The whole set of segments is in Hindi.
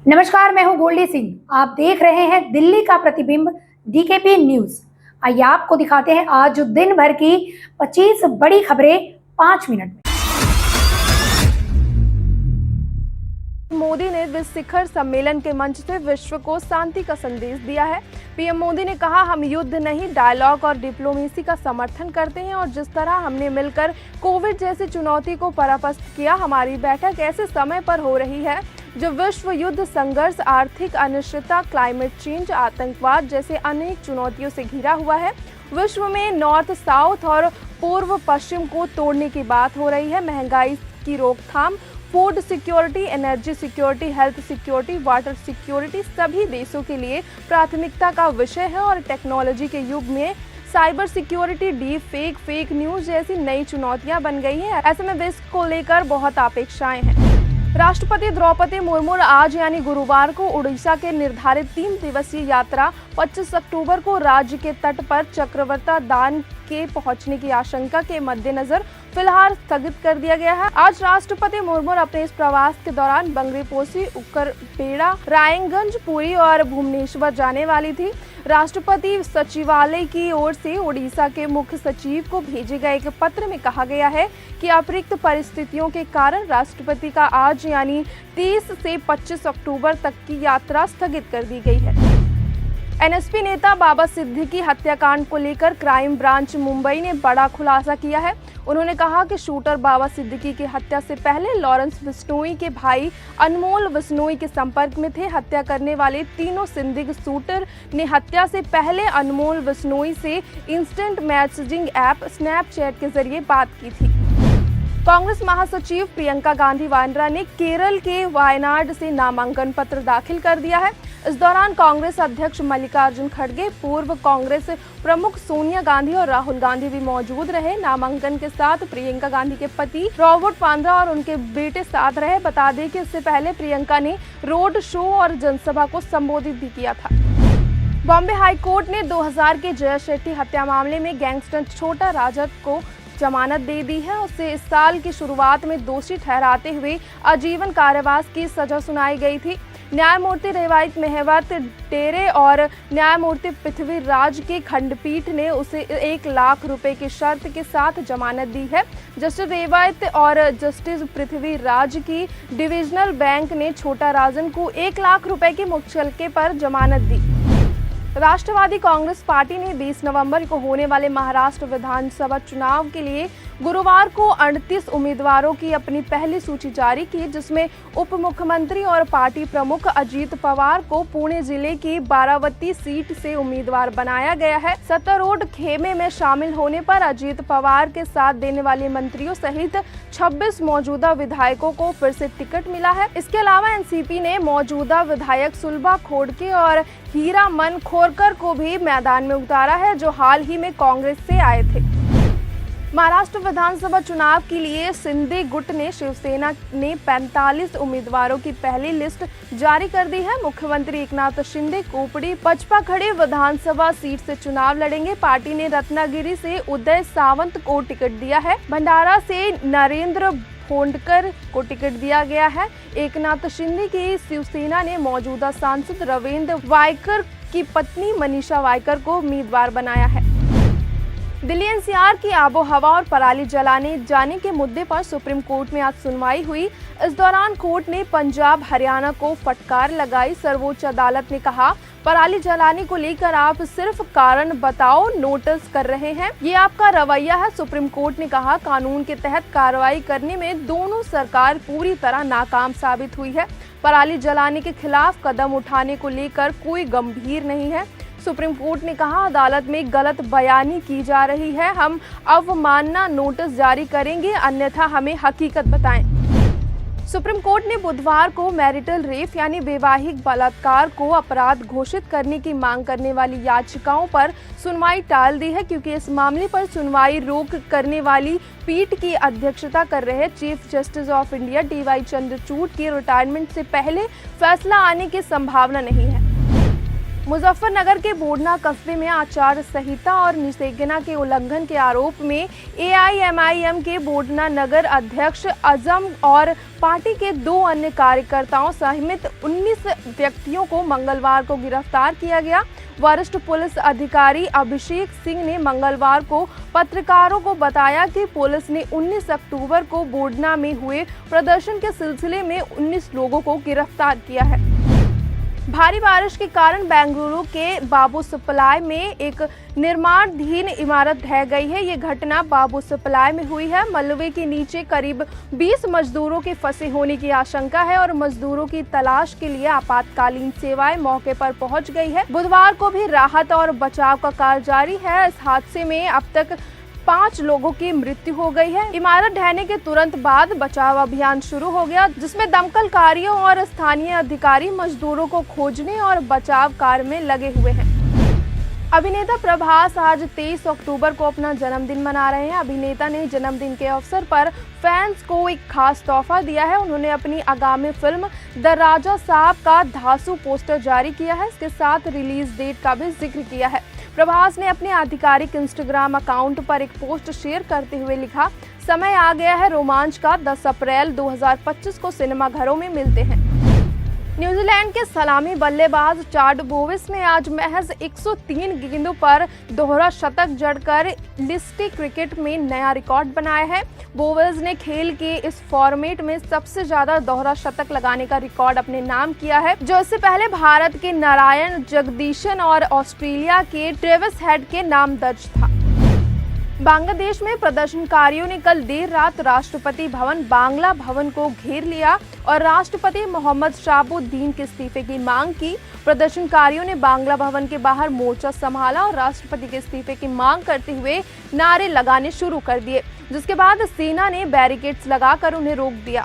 नमस्कार, मैं हूं गोल्डी सिंह। आप देख रहे हैं दिल्ली का प्रतिबिंब डीकेपी न्यूज। आइए आपको दिखाते हैं आज दिन भर की 25 बड़ी खबरें 5 मिनट में। मोदी ने विश्व शिखर सम्मेलन के मंच से विश्व को शांति का संदेश दिया है। पीएम मोदी ने कहा, हम युद्ध नहीं डायलॉग और डिप्लोमेसी का समर्थन करते हैं और जिस तरह हमने मिलकर कोविड जैसी चुनौती को परास्त किया, हमारी बैठक ऐसे समय पर हो रही है जब विश्व युद्ध, संघर्ष, आर्थिक अनिश्चितता, क्लाइमेट चेंज, आतंकवाद जैसे अनेक चुनौतियों से घिरा हुआ है। विश्व में नॉर्थ साउथ और पूर्व पश्चिम को तोड़ने की बात हो रही है। महंगाई की रोकथाम, food security, energy security, health security, water security सभी देशों के लिए प्राथमिकता का विषय है और टेक्नोलॉजी के युग में cyber security, deep fake, fake news जैसी नई चुनौतियां बन गई हैं। ऐसे में विश्व को लेकर बहुत अपेक्षाएं हैं। राष्ट्रपति द्रौपदी मुर्मू आज यानी गुरुवार को उड़ीसा के निर्धारित 3 दिवसीय यात्रा 25 अक्टूबर को राज्य के तट पर चक्रवाता दान के पहुंचने की आशंका के मद्देनजर फिलहाल स्थगित कर दिया गया है। आज राष्ट्रपति मुर्मू अपने इस प्रवास के दौरान बंगरीपोशी, उक्करपेड़ा, रायगंज, पुरी और भुवनेश्वर जाने वाली थी। राष्ट्रपति सचिवालय की ओर से उड़ीसा के मुख्य सचिव को भेजे गए एक पत्र में कहा गया है कि अतिरिक्त परिस्थितियों के कारण राष्ट्रपति का आज यानी 30 से 25 अक्टूबर तक की यात्रा स्थगित कर दी गई है। एनएसपी नेता बाबा सिद्दीकी हत्याकांड को लेकर क्राइम ब्रांच मुंबई ने बड़ा खुलासा किया है। उन्होंने कहा कि शूटर बाबा सिद्दीकी की हत्या से पहले लॉरेंस बिश्नोई के भाई अनमोल बिश्नोई के संपर्क में थे। हत्या करने वाले तीनों संदिग्ध शूटर ने हत्या से पहले अनमोल बिश्नोई से इंस्टेंट मैसेजिंग ऐप स्नैपचैट के जरिए बात की थी। कांग्रेस महासचिव प्रियंका गांधी वाड्रा ने केरल के वायनाड से नामांकन पत्र दाखिल कर दिया है। इस दौरान कांग्रेस अध्यक्ष मल्लिकार्जुन खड़गे, पूर्व कांग्रेस प्रमुख सोनिया गांधी और राहुल गांधी भी मौजूद रहे। नामांकन के साथ प्रियंका गांधी के पति रॉबर्ट वाड्रा और उनके बेटे साथ रहे। बता दें कि इससे पहले प्रियंका ने रोड शो और जनसभा को संबोधित भी किया था। बॉम्बे हाई कोर्ट ने 2000 के जय शेट्टी हत्या मामले में गैंगस्टर छोटा राजन को जमानत दे दी है। उसे इस साल की शुरुआत में दोषी ठहराते हुए आजीवन कारावास की सजा सुनाई गई थी। न्यायमूर्ति रेवायत मेहवत टेरे और न्यायमूर्ति पृथ्वीराज की खंडपीठ ने उसे 1 लाख रुपए की शर्त के साथ जमानत दी है। जस्टिस रेवायत और जस्टिस पृथ्वीराज की डिविजनल बेंच ने छोटा राजन को 1 लाख रुपए की मुचलके पर जमानत दी। राष्ट्रवादी कांग्रेस पार्टी ने 20 नवंबर को होने वाले महाराष्ट्र विधानसभा चुनाव के लिए गुरुवार को 38 उम्मीदवारों की अपनी पहली सूची जारी की, जिसमें उप मुख्यमंत्री और पार्टी प्रमुख अजीत पवार को पुणे जिले की बारावती सीट से उम्मीदवार बनाया गया है। सत्तारूढ़ खेमे में शामिल होने पर अजीत पवार के साथ देने वाले मंत्रियों सहित 26 मौजूदा विधायकों को फिर से टिकट मिला है। इसके अलावा एनसीपी ने मौजूदा विधायक सुलभा खोड़के और हीरामन खोरकर को भी मैदान में उतारा है, जो हाल ही में कांग्रेस से आए थे। महाराष्ट्र विधानसभा चुनाव के लिए शिंदे गुट ने शिवसेना ने 45 उम्मीदवारों की पहली लिस्ट जारी कर दी है। मुख्यमंत्री एकनाथ शिंदे कोपड़ी पचपाखड़ी विधानसभा सीट से चुनाव लड़ेंगे। पार्टी ने रत्नागिरी से उदय सावंत को टिकट दिया है। भंडारा से नरेंद्र फोंडकर को टिकट दिया गया है। एकनाथ शिंदे की शिवसेना ने मौजूदा सांसद रविंद्र वायकर की पत्नी मनीषा वायकर को उम्मीदवार बनाया है। दिल्ली एनसीआर की आबो हवा और पराली जलाने जाने के मुद्दे पर सुप्रीम कोर्ट में आज सुनवाई हुई। इस दौरान कोर्ट ने पंजाब, हरियाणा को फटकार लगाई। सर्वोच्च अदालत ने कहा, पराली जलाने को लेकर आप सिर्फ कारण बताओ नोटिस कर रहे हैं, ये आपका रवैया है। सुप्रीम कोर्ट ने कहा, कानून के तहत कार्रवाई करने में दोनों सरकार पूरी तरह नाकाम साबित हुई है। पराली जलाने के खिलाफ कदम उठाने को लेकर कोई गंभीर नहीं है। सुप्रीम कोर्ट ने कहा, अदालत में गलत बयानी की जा रही है। हम अवमानना नोटिस जारी करेंगे, अन्यथा हमें हकीकत बताएं। सुप्रीम कोर्ट ने बुधवार को मैरिटल रेप यानी वैवाहिक बलात्कार को अपराध घोषित करने की मांग करने वाली याचिकाओं पर सुनवाई टाल दी है, क्योंकि इस मामले पर सुनवाई रोक करने वाली पीठ की अध्यक्षता कर रहे chief justice of India DY Chandrachud की रिटायरमेंट से पहले फैसला आने की संभावना नहीं है। मुजफ्फरनगर के बोडना कस्बे में आचार संहिता और निषेधाज्ञा के उल्लंघन के आरोप में एआईएमआईएम के बोडना नगर अध्यक्ष आजम और पार्टी के 2 अन्य कार्यकर्ताओं सहित 19 व्यक्तियों को मंगलवार को गिरफ्तार किया गया। वरिष्ठ पुलिस अधिकारी अभिषेक सिंह ने मंगलवार को पत्रकारों को बताया कि पुलिस ने 19 अक्टूबर को बोडना में हुए प्रदर्शन के सिलसिले में 19 लोगों को गिरफ्तार किया है। भारी बारिश के कारण बेंगलुरु के बाबू सप्लाई में एक निर्माणाधीन इमारत ढह गई है। ये घटना बाबू सप्लाई में हुई है। मलबे के नीचे करीब 20 मजदूरों के फंसे होने की आशंका है और मजदूरों की तलाश के लिए आपातकालीन सेवाएं मौके पर पहुंच गई है। बुधवार को भी राहत और बचाव का कार्य जारी है। इस हादसे में अब तक 5 लोगों की मृत्यु हो गई है। इमारत ढहने के तुरंत बाद बचाव अभियान शुरू हो गया, जिसमें दमकल कारियों और स्थानीय अधिकारी मजदूरों को खोजने और बचाव कार्य में लगे हुए हैं। अभिनेता प्रभास आज 23 अक्टूबर को अपना जन्मदिन मना रहे हैं। अभिनेता ने जन्मदिन के अवसर पर फैंस को एक खास तोहफा दिया है। उन्होंने अपनी आगामी फिल्म द राजा साहब का धांसू पोस्टर जारी किया है। इसके साथ रिलीज डेट का भी जिक्र किया है। प्रभास ने अपने आधिकारिक इंस्टाग्राम अकाउंट पर एक पोस्ट शेयर करते हुए लिखा, समय आ गया है रोमांच का, 10 अप्रैल 2025 को सिनेमाघरों में मिलते हैं। न्यूजीलैंड के सलामी बल्लेबाज चार्ल्स बोविस ने आज महज 103 गेंदों पर दोहरा शतक जड़कर लिस्ट क्रिकेट में नया रिकॉर्ड बनाया है। बोविस ने खेल के इस फॉर्मेट में सबसे ज्यादा दोहरा शतक लगाने का रिकॉर्ड अपने नाम किया है, जो इससे पहले भारत के नारायण जगदीशन और ऑस्ट्रेलिया के ट्रेविस हेड के नाम दर्ज था। बांग्लादेश में प्रदर्शनकारियों ने कल देर रात राष्ट्रपति भवन बांग्ला भवन को घेर लिया और राष्ट्रपति मोहम्मद शहाबुद्दीन के इस्तीफे की मांग की। प्रदर्शनकारियों ने बांग्ला भवन के बाहर मोर्चा संभाला और राष्ट्रपति के इस्तीफे की मांग करते हुए नारे लगाने शुरू कर दिए, जिसके बाद सेना ने बैरिकेड्स लगाकर उन्हें रोक दिया।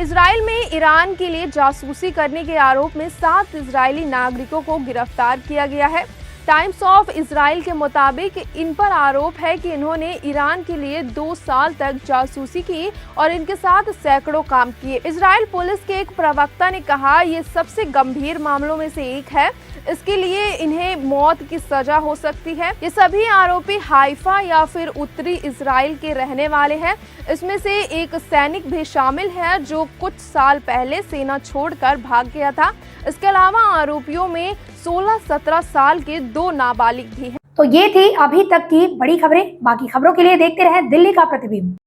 इजराइल में ईरान के लिए जासूसी करने के आरोप में 7 इजरायली नागरिकों को गिरफ्तार किया गया है। टाइम्स ऑफ इजराइल के मुताबिक इन पर आरोप है कि इन्होंने ईरान के लिए 2 साल तक जासूसी की और इनके साथ सैकड़ों काम किए। इजराइल पुलिस के एक प्रवक्ता ने कहा, ये सबसे गंभीर मामलों में से एक है, इसके लिए इन्हें मौत की सजा हो सकती है। ये सभी आरोपी हाइफा या फिर उत्तरी इजराइल के रहने वाले हैं। इसमें से एक सैनिक भी शामिल है जो कुछ साल पहले सेना छोड़कर भाग गया था। इसके अलावा आरोपियों में 16-17 साल के 2 नाबालिग भी हैं। तो ये थी अभी तक की बड़ी खबरें। बाकी खबरों के लिए देखते रहें दिल्ली का प्रतिबिंब।